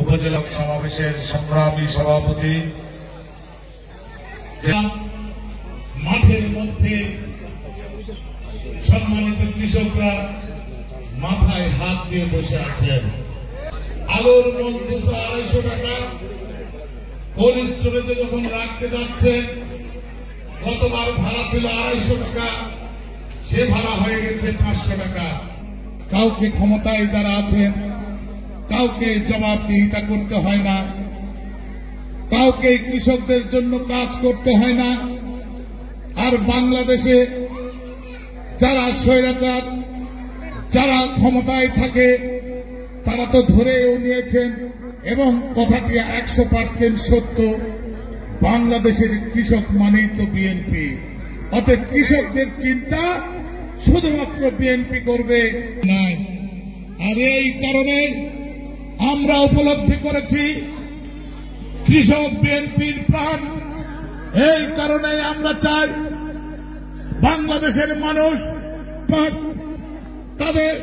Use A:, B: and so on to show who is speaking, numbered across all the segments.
A: উপজেলা সমাবেশের সংগ্রামী সভাপতি,
B: মাঠের মধ্যে সম্মানিত কৃষকরা মাথায় হাত দিয়ে বসে আছেন। আলুর মূল 200-250 টাকা, কোল্ড স্টোরেজে যখন রাখতে যাচ্ছে, গতবার ভাড়া ছিল 250 টাকা, সে ভাড়া হয়ে গেছে 500 টাকা। কাউকে ক্ষমতায় যারা আছেন কাউকে জবাবদিহিতা করতে হয় না, কাউকে কৃষকদের জন্য কাজ করতে হয় না। আর বাংলাদেশে যারা স্বৈরাচার, যারা ক্ষমতায় থাকে, তারা তো ধরেও নিয়েছেন এবং কথাটি 100% সত্য। বাংলাদেশের কৃষক মানেই তো বিএনপি, অতএব কৃষকদের চিন্তা শুধুমাত্র বিএনপি করবে নাই। আর এই কারণে আমরা উপলব্ধি করেছি কৃষক বিএনপির প্রাণ। এই কারণে আমরা চাই বাংলাদেশের মানুষ তাদের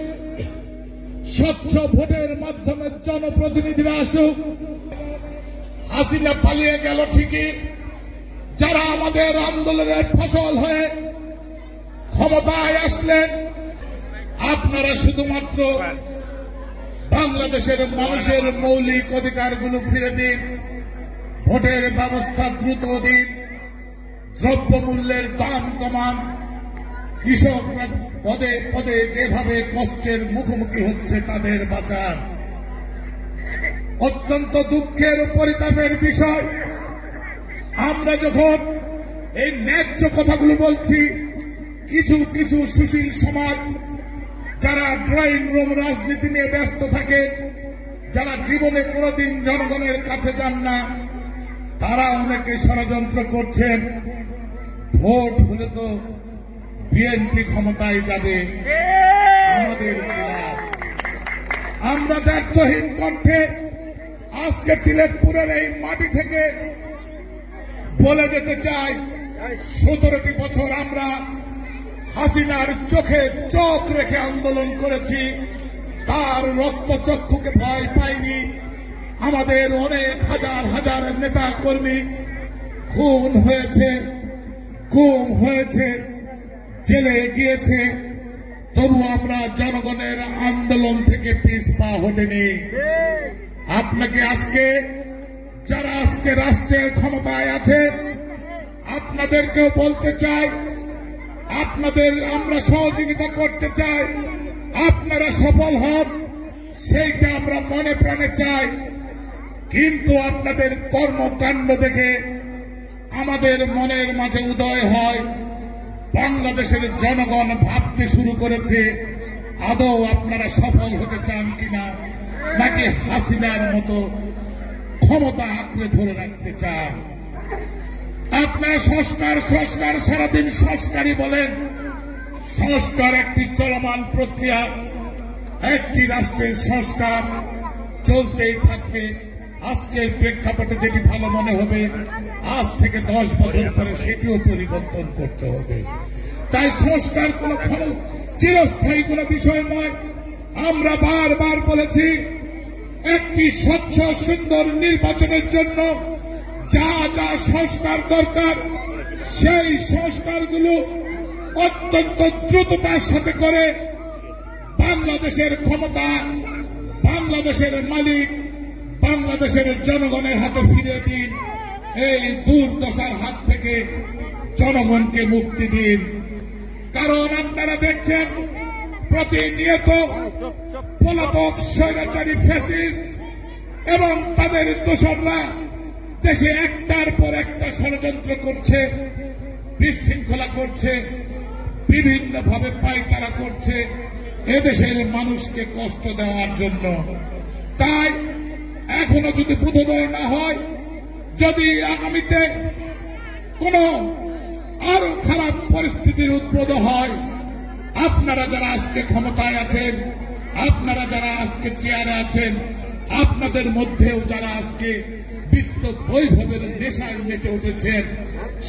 B: স্বচ্ছ ভোটের মাধ্যমে জনপ্রতিনিধিরা আসুক। হাসিনা পালিয়ে গেল ঠিকই, যারা আমাদের আন্দোলনের ফসল হয়ে ক্ষমতায় আসলেন, আপনারা শুধুমাত্র বাংলাদেশের মানুষের মৌলিক অধিকারগুলো ফিরে দিন, ভোটের ব্যবস্থা দ্রুত দিন, দ্রব্যমূল্যের দাম কমান, কৃষকরা পদে পদে যেভাবে কষ্টের মুখোমুখি হচ্ছে তাদের বাঁচান। অত্যন্ত দুঃখের ও পরিতাপের বিষয়, আমরা যখন এই ন্যায্য কথাগুলো বলছি, কিছু কিছু সুশীল সমাজ যারা ড্রয়িং রুম রাজনীতি নিয়ে ব্যস্ত থাকে, যারা জীবনে কোনোদিন জনগণের কাছে যান না, তারা অনেকে ষড়যন্ত্র করছেন। ভোট হলে তো বিএনপি ক্ষমতায় যাবে, আমাদের লাভ। আমরা দ্ব্যর্থহীন কণ্ঠে আজকে তিলেকপুরের এই মাটি থেকে বলে যেতে চাই, 17টি বছর আমরা হাসিনার চোখে চোখ রেখে আন্দোলন করেছি, তার রক্তচক্ষুকে ভয় পাইনি। আমাদের অনেক হাজার হাজার নেতা কর্মী খুন হয়েছে, গুম হয়েছে, জেলে গিয়েছে, তবু আমরা জনগণের আন্দোলন থেকে পিছপা হটেনি। আপনাকে আজকে যারা আজকে রাষ্ট্রের ক্ষমতায় আছে, আপনাদেরকেও বলতে চাই, আপনাদের আমরা সহযোগিতা করতে চাই, আপনারা সফল হন সেইটা আমরা মনে প্রাণে চাই। কিন্তু আপনাদের কর্মকাণ্ড দেখে আমাদের মনের মাঝে উদয় হয়, বাংলাদেশের জনগণ ভাবতে শুরু করেছে আদৌ আপনারা সফল হতে চান কিনা, নাকি হাসিনার মতো ক্ষমতা আঁকড়ে ধরে রাখতে চান। আপনারা সংস্কার সংস্কার সারাদিন সংস্কারই বলেন, সংস্কার একটি চলমান প্রক্রিয়া, একটি রাষ্ট্রের সংস্কার চলতেই থাকবে। আজকের প্রেক্ষাপটে যেটি ভালো মনে হবে, আজ থেকে 10 বছর পরে সেটিও পরিবর্তন করতে হবে। তাই সংস্কার কোন চিরস্থায়ী কোন বিষয় নয়। আমরা বারবার বলেছি, একটি স্বচ্ছ সুন্দর নির্বাচনের জন্য যা যা সংস্কার দরকার, সেই সংস্কারগুলো অত্যন্ত দ্রুততার সাথে করে বাংলাদেশের ক্ষমতা, বাংলাদেশের মালিক, বাংলাদেশের জনগণের হাতে ফিরিয়ে দিন। এই দুর্দশার হাত থেকে জনগণকে মুক্তি দিন। কারণ আপনারা দেখছেন প্রতিনিয়ত পলাতক স্বৈরাচারী ফ্যাসিস্ট এবং তাদের দোসররা দেশে একটার পর একটা ষড়যন্ত্র করছে, বিশৃঙ্খলা করছে, বিভিন্নভাবে পায়তারা করছে এদেশের মানুষকে কষ্ট দেওয়ার জন্য। তাই এখনো যদি বোধোদয় না হয়, যদি আগামীতে কোন আরো খারাপ পরিস্থিতির উদ্ভূত হয়, আপনারা যারা আজকে ক্ষমতায় আছেন, আপনারা যারা আজকে চেয়ারে আছেন, আপনাদের মধ্যেও যারা আজকে বিত্ত বৈভবের নেশায় মেতে উঠেছেন,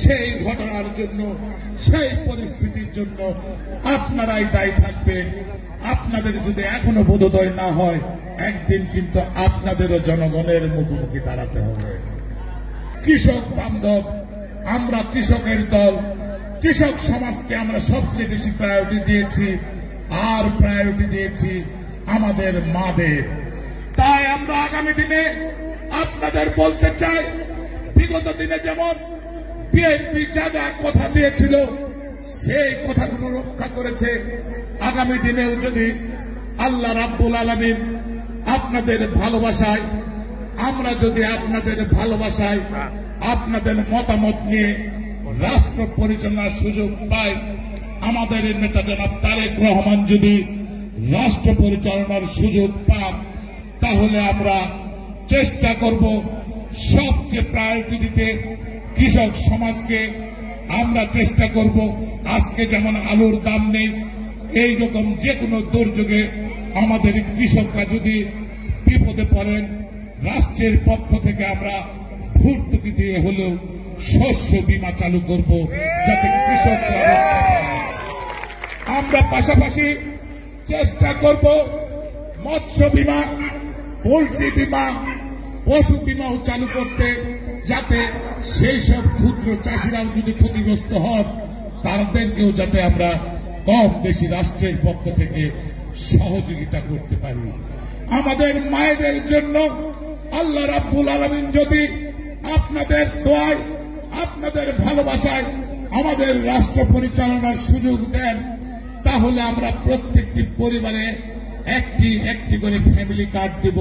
B: সেই ঘটনার জন্য, সেই পরিস্থিতির জন্য আপনারাই দায়ী থাকবেন। আপনাদের যদি এখনো বোধোদয় না হয়, একদিন কিন্তু আপনাদেরও জনগণের মুখোমুখি দাঁড়াতে হবে। কৃষক বান্ধব, আমরা কৃষকের দল, কৃষক সমাজকে আমরা সবচেয়ে বেশি প্রায়োরিটি দিয়েছি, আর প্রায়োরিটি দিয়েছি আমাদের মাদের। তাই আমরা আগামী দিনে আপনাদের বলতে চাই, বিগত দিনে যেমন বিএনপি যা যা কথা দিয়েছিল সেই কথাগুলো রক্ষা করেছে, আগামী দিনেও যদি আল্লাহ রাব্বুল আলামিন আপনাদের ভালোবাসায়, আমরা যদি আপনাদের ভালোবাসায় আপনাদের মতামত নিয়ে রাষ্ট্র পরিচালনার সুযোগ পাই, আমাদের নেতা জনাব তারেক রহমান যদি রাষ্ট্র পরিচালনার সুযোগ পান, তাহলে আমরা চেষ্টা করব সবচেয়ে প্রায়োরিটি দিতে কৃষক সমাজকে। আমরা চেষ্টা করব, আজকে যেমন আলুর দাম নেই, এইরকম যে কোনো দুর্যোগে আমাদের কৃষকরা যদি বিপদে পড়েন, রাষ্ট্রের পক্ষ থেকে আমরা ভর্তুকি দিয়ে হলেও শস্য বীমা চালু করব, যাতে কৃষকরা রক্ষা পায়। আমরা পাশাপাশি চেষ্টা করব মৎস্য বীমা, পোল্ট্রি বীমা, পশু বীমাও চালু করতে, যাতে সেই সব ক্ষুদ্র চাষিরাও যদি ক্ষতিগ্রস্ত হন, তাদেরকেও যাতে আমরা কম বেশি রাষ্ট্রের পক্ষ থেকে সহযোগিতা করতে পারি। আমাদের মায়েদের জন্য আল্লাহ রাব্বুল আলামিন যদি আপনাদের দোয়ায়, আপনাদের ভালোবাসায় আমাদের রাষ্ট্র পরিচালনার সুযোগ দেন, তাহলে আমরা প্রত্যেকটি পরিবারে একটি একটি করে ফ্যামিলি কার্ড দেব।